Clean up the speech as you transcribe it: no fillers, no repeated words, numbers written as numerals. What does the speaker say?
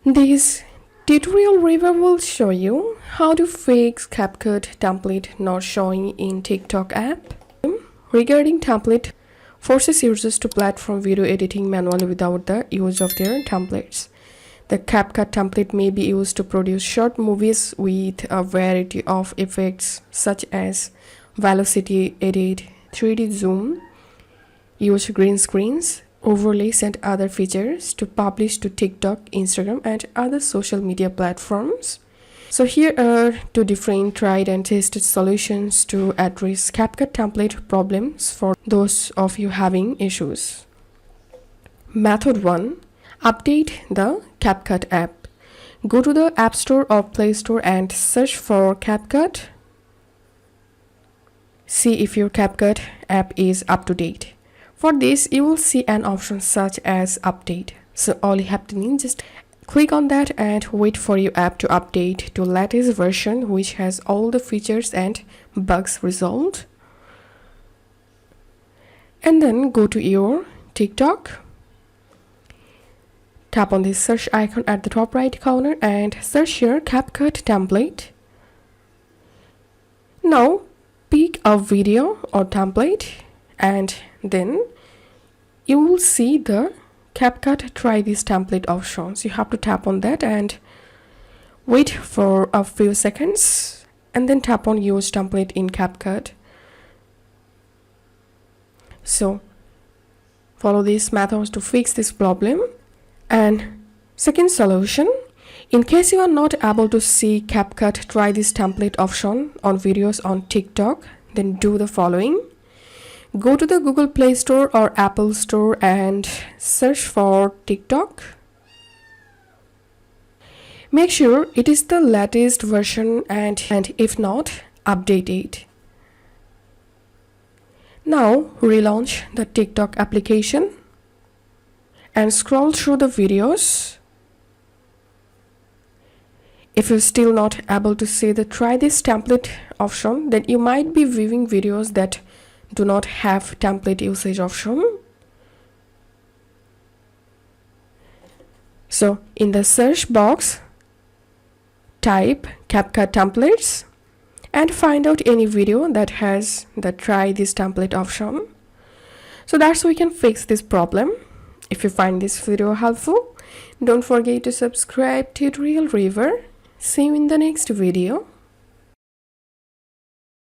This tutorial review will show you how to fix CapCut template not showing in TikTok app. Regarding template forces users to platform video editing manually without the use of their templates. The CapCut template may be used to produce short movies with a variety of effects such as velocity edit, 3D zoom, use green screens, overlays and other features to publish to TikTok, Instagram and other social media platforms. So here are two different tried and tested solutions to address CapCut template problems for those of you having issues. Method 1. Update the CapCut app. Go to the App Store or Play Store and search for CapCut. See if your CapCut app is up to date. For this, you will see an option such as update. So all you have to do is just click on that and wait for your app to update to latest version which has all the features and bugs resolved. And then go to your TikTok. Tap on this search icon at the top right corner and search your CapCut template. Now pick a video or template and then you will see the CapCut try this template options. You have to tap on that and wait for a few seconds and then tap on use template in CapCut. So follow these methods to fix this problem. And second solution, in case you are not able to see CapCut try this template option on videos on TikTok, then do the following. Go to the Google Play Store or Apple Store and search for TikTok. Make sure it is the latest version and if not, update it. Now relaunch the TikTok application and scroll through the videos. If you're still not able to see the try this template option, then you might be viewing videos that do not have template usage option. So in the search box, type CapCut templates and find out any video that has the try this template option. So that's how we can fix this problem. If you find this video helpful, don't forget to subscribe to Tutorial Review. See you in the next video.